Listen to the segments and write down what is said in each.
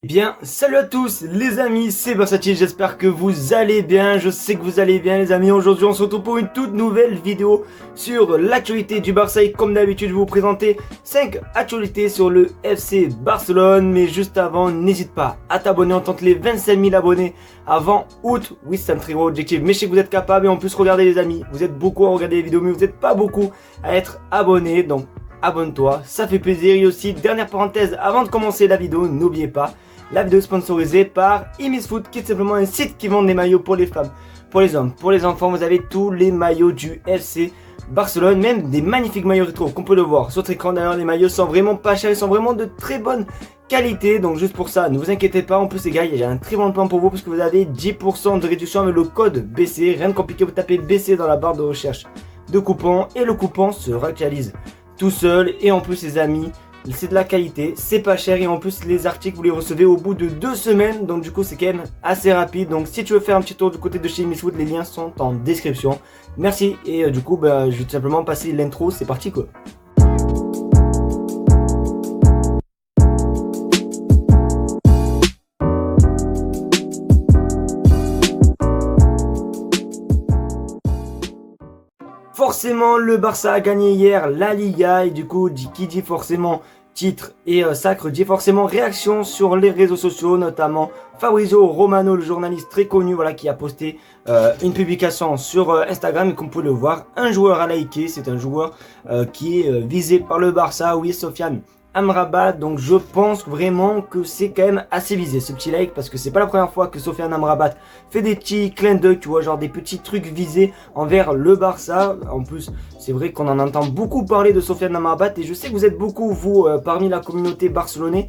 Bien, salut à tous les amis, c'est Versatile, j'espère que vous allez bien, je sais que vous allez bien les amis. Aujourd'hui on se retrouve pour une toute nouvelle vidéo sur l'actualité du Barça et comme d'habitude je vais vous présenter 5 actualités sur le FC Barcelone. Mais juste avant, n'hésite pas à t'abonner, on tente les 25 000 abonnés avant août. Oui, c'est un très gros objectif, mais je sais que vous êtes capables et en plus regardez les amis, vous êtes beaucoup à regarder les vidéos mais vous n'êtes pas beaucoup à être abonnés, donc abonne-toi, ça fait plaisir. Et aussi, dernière parenthèse avant de commencer la vidéo, n'oubliez pas, la vidéo est sponsorisée par Imisfoot, qui est simplement un site qui vend des maillots pour les femmes, pour les hommes, pour les enfants. Vous avez tous les maillots du FC Barcelone, même des magnifiques maillots rétro qu'on peut le voir sur votre écran. D'ailleurs, les maillots sont vraiment pas chers, ils sont vraiment de très bonne qualité. Donc juste pour ça, ne vous inquiétez pas. En plus les gars, j'ai un très bon plan pour vous parce que vous avez 10% de réduction avec le code BC. Rien de compliqué, vous tapez BC dans la barre de recherche de coupons et le coupon se réactualise tout seul. Et en plus les amis, c'est de la qualité, c'est pas cher et en plus les articles vous les recevez au bout de 2 semaines. Donc du coup c'est quand même assez rapide. Donc si tu veux faire un petit tour du côté de chez Imisfoot, les liens sont en description. Merci et du coup je vais tout simplement passer l'intro, c'est parti quoi. Forcément le Barça a gagné hier la Liga et du coup qui dit forcément titre et sacre dit forcément réaction sur les réseaux sociaux, notamment Fabrizio Romano, le journaliste très connu, voilà, qui a posté une publication sur Instagram et comme vous pouvez le voir, un joueur a liké. C'est un joueur qui est visé par le Barça, oui, Sofiane Amrabat. Donc je pense vraiment que c'est quand même assez visé ce petit like, parce que c'est pas la première fois que Sofiane Amrabat fait des petits clins d'œil, tu vois, genre des petits trucs visés envers le Barça. En plus c'est vrai qu'on en entend beaucoup parler de Sofiane Amrabat et je sais que vous êtes beaucoup vous parmi la communauté Barcelone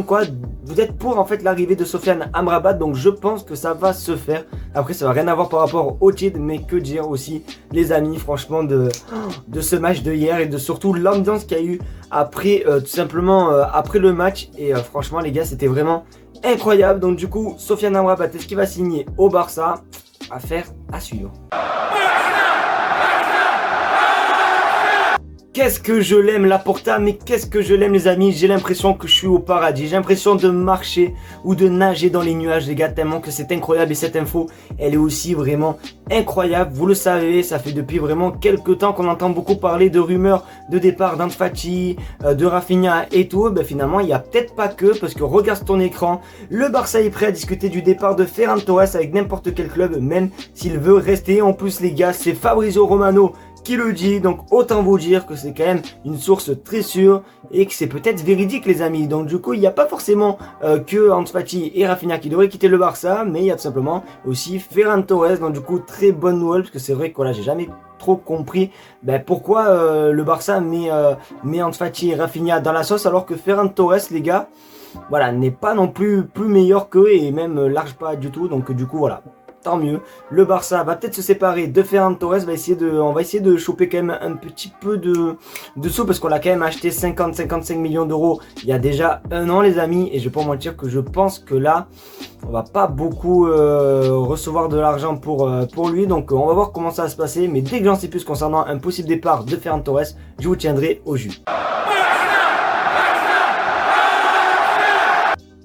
quoi, vous êtes pour en fait l'arrivée de Sofiane Amrabat. Donc je pense que ça va se faire. Après ça va rien avoir par rapport au titre, mais que dire aussi les amis franchement de ce match de hier et de surtout l'ambiance qu'il y a eu après tout simplement après le match. Et franchement les gars, c'était vraiment incroyable. Donc du coup Sofiane Amrabat, est-ce qu'il va signer au Barça? Affaire à suivre. Qu'est-ce que je l'aime Laporta, mais qu'est-ce que je l'aime les amis. J'ai l'impression que je suis au paradis, j'ai l'impression de marcher ou de nager dans les nuages les gars, tellement que c'est incroyable. Et cette info elle est aussi vraiment incroyable, vous le savez, ça fait depuis vraiment quelques temps qu'on entend beaucoup parler de rumeurs de départ d'Ansu Fati, de Rafinha et tout. Finalement il n'y a peut-être pas que, parce que regarde ton écran, le Barça est prêt à discuter du départ de Ferran Torres avec n'importe quel club, même s'il veut rester. En plus les gars, c'est Fabrizio Romano qui le dit, donc autant vous dire que c'est quand même une source très sûre et que c'est peut-être véridique les amis. Donc du coup il n'y a pas forcément que Ansu Fati et Rafinha qui devraient quitter le Barça, mais il y a tout simplement aussi Ferran Torres. Donc du coup très bonne nouvelle, parce que c'est vrai que voilà, j'ai jamais trop compris pourquoi le Barça met Ansu Fati et Rafinha dans la sauce, alors que Ferran Torres les gars, voilà, n'est pas non plus meilleur qu'eux et même large pas du tout. Donc du coup voilà, tant mieux. Le Barça va peut-être se séparer de Ferran Torres, on va essayer de choper quand même un petit peu de sous, parce qu'on l'a quand même acheté 50-55 millions d'euros il y a déjà un an les amis. Et je vais pas mentir que je pense que là on va pas beaucoup recevoir de l'argent pour lui. Donc on va voir comment ça va se passer, mais dès que j'en sais plus concernant un possible départ de Ferran Torres, je vous tiendrai au jus.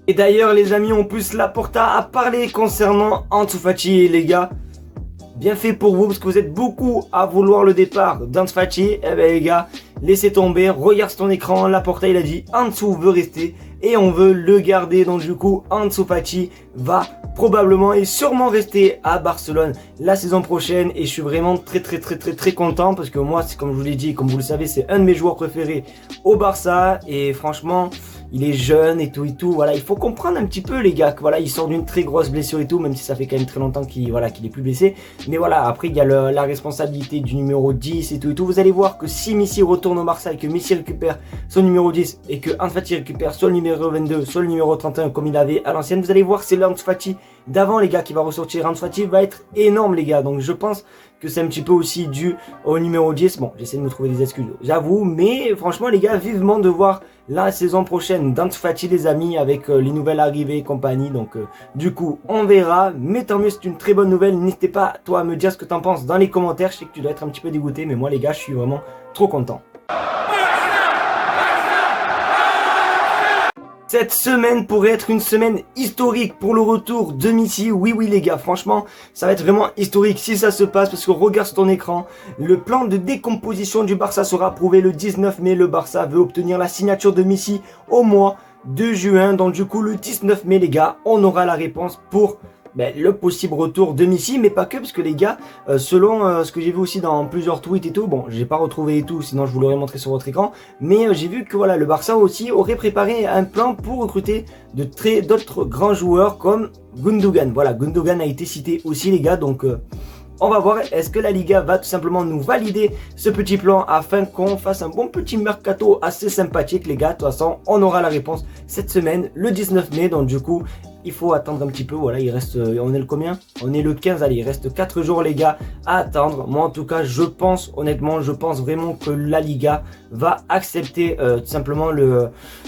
Et d'ailleurs les amis, en plus Laporta a parlé concernant Ansu Fati. Les gars, bien fait pour vous, parce que vous êtes beaucoup à vouloir le départ d'Ansu Fati. Les gars, laissez tomber, regarde ton écran, Laporta il a dit Ansu veut rester et on veut le garder. Donc du coup Ansu Fati va probablement et sûrement rester à Barcelone la saison prochaine. Et je suis vraiment très content, parce que moi c'est, comme je vous l'ai dit, comme vous le savez, c'est un de mes joueurs préférés au Barça. Et franchement il est jeune et tout, voilà, il faut comprendre un petit peu les gars, que voilà, il sort d'une très grosse blessure et tout, même si ça fait quand même très longtemps qu'il est plus blessé. Mais voilà, après il y a la responsabilité du numéro 10 et tout. Vous allez voir que si Messi retourne au Barça et que Messi récupère son numéro 10 et que Ansu Fati récupère soit le numéro 22, soit le numéro 31 comme il avait à l'ancienne, vous allez voir que c'est l'Ansu Fati d'avant les gars qui va ressortir. Ansu Fati va être énorme les gars. Donc je pense que c'est un petit peu aussi dû au numéro 10. Bon, j'essaie de me trouver des excuses, j'avoue, mais franchement les gars, vivement de voir la saison prochaine d'Ansu Fati les amis, avec les nouvelles arrivées et compagnie. Donc du coup on verra, mais tant mieux, c'est une très bonne nouvelle. N'hésitez pas toi à me dire ce que t'en penses dans les commentaires. Je sais que tu dois être un petit peu dégoûté, mais moi les gars je suis vraiment trop content. Cette semaine pourrait être une semaine historique pour le retour de Messi. Oui les gars, franchement, ça va être vraiment historique si ça se passe parce que regarde sur ton écran, le plan de décomposition du Barça sera approuvé le 19 mai. Le Barça veut obtenir la signature de Messi au mois de juin. Donc du coup, le 19 mai les gars, on aura la réponse pour le possible retour de Messi, mais pas que, parce que les gars, selon ce que j'ai vu aussi dans plusieurs tweets et tout, bon, j'ai pas retrouvé et tout, sinon je vous l'aurais montré sur votre écran, mais j'ai vu que voilà, le Barça aussi aurait préparé un plan pour recruter d'autres grands joueurs comme Gundogan. Voilà, Gundogan a été cité aussi les gars, donc on va voir, est-ce que la Liga va tout simplement nous valider ce petit plan afin qu'on fasse un bon petit mercato assez sympathique les gars. De toute façon, on aura la réponse cette semaine, le 19 mai, donc du coup, il faut attendre un petit peu, voilà, il reste, on est le combien? On est le 15, allez, il reste 4 jours les gars à attendre. Moi en tout cas, je pense, honnêtement, je pense vraiment que la Liga va accepter tout simplement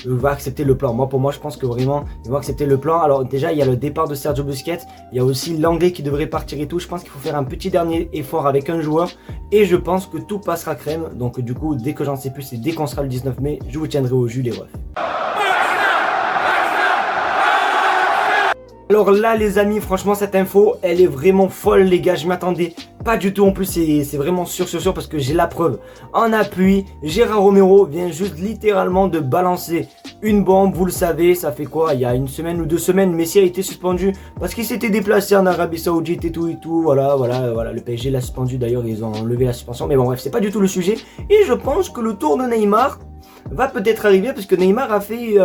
va accepter le plan. Moi pour moi, je pense que vraiment, ils vont accepter le plan. Alors déjà, il y a le départ de Sergio Busquets, il y a aussi l'anglais qui devrait partir et tout. Je pense qu'il faut faire un petit dernier effort avec un joueur et je pense que tout passera crème. Donc du coup, dès que j'en sais plus et dès qu'on sera le 19 mai, je vous tiendrai au jus les refs. Alors là les amis, franchement cette info elle est vraiment folle les gars, je m'attendais pas du tout, en plus c'est vraiment sûr parce que j'ai la preuve en appui. Gérard Romero vient juste littéralement de balancer une bombe, vous le savez, ça fait quoi, il y a une semaine ou 2 semaines, Messi a été suspendu parce qu'il s'était déplacé en Arabie Saoudite et tout, voilà, le PSG l'a suspendu d'ailleurs, ils ont enlevé la suspension, mais bon bref, c'est pas du tout le sujet. Et je pense que le tour de Neymar va peut-être arriver parce que Neymar a fait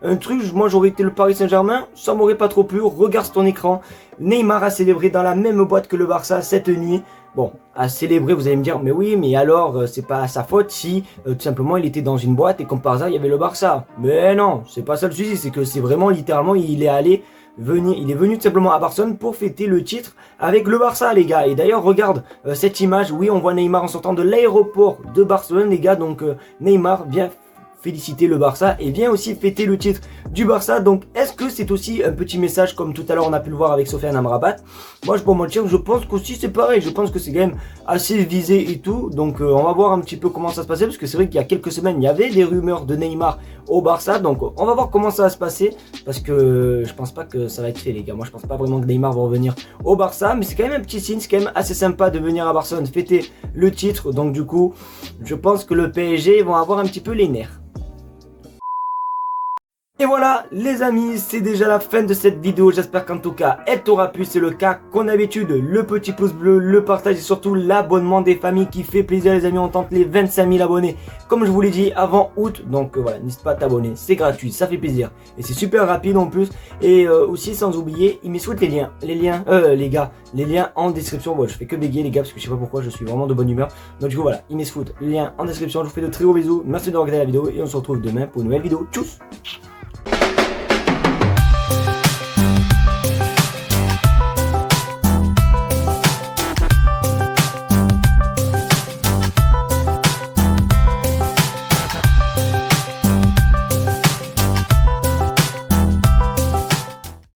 un truc, moi j'aurais été le Paris Saint-Germain, ça m'aurait pas trop plu. Regarde ton écran, Neymar a célébré dans la même boîte que le Barça cette nuit. Bon, à célébrer, vous allez me dire, mais oui, mais alors, c'est pas sa faute si, tout simplement, il était dans une boîte et comme par hasard, il y avait le Barça. Mais non, c'est pas ça le souci, c'est que c'est vraiment littéralement, il est venu tout simplement à Barcelone pour fêter le titre avec le Barça les gars. Et d'ailleurs regarde cette image, oui on voit Neymar en sortant de l'aéroport de Barcelone les gars, donc Neymar vient féliciter le Barça et vient aussi fêter le titre du Barça. Donc est-ce que c'est aussi un petit message comme tout à l'heure on a pu le voir avec Sofiane Amrabat? Moi je peux mentir, je pense qu'aussi c'est pareil, je pense que c'est quand même assez visé et tout. Donc on va voir un petit peu comment ça se passait, parce que c'est vrai qu'il y a quelques semaines il y avait des rumeurs de Neymar au Barça. Donc on va voir comment ça va se passer, parce que je pense pas que ça va être fait les gars. Moi je pense pas vraiment que Neymar va revenir au Barça, mais c'est quand même un petit signe, c'est quand même assez sympa de venir à Barcelone fêter le titre. Donc du coup je pense que le PSG vont avoir un petit peu les nerfs. Et voilà les amis, c'est déjà la fin de cette vidéo, j'espère qu'en tout cas elle t'aura plu. C'est le cas comme d'habitude, le petit pouce bleu, le partage et surtout l'abonnement des familles qui fait plaisir les amis. On tente les 25 000 abonnés comme je vous l'ai dit avant août, donc voilà, n'hésite pas à t'abonner, c'est gratuit, ça fait plaisir et c'est super rapide en plus. Et aussi sans oublier, il me souhaite les liens les liens en description. Bon, je fais que bégayer les gars parce que je sais pas pourquoi, je suis vraiment de bonne humeur. Donc du coup voilà, il me souhaite les liens en description. Je vous fais de très gros bisous, merci d'avoir regardé la vidéo et on se retrouve demain pour une nouvelle vidéo. Tchuss.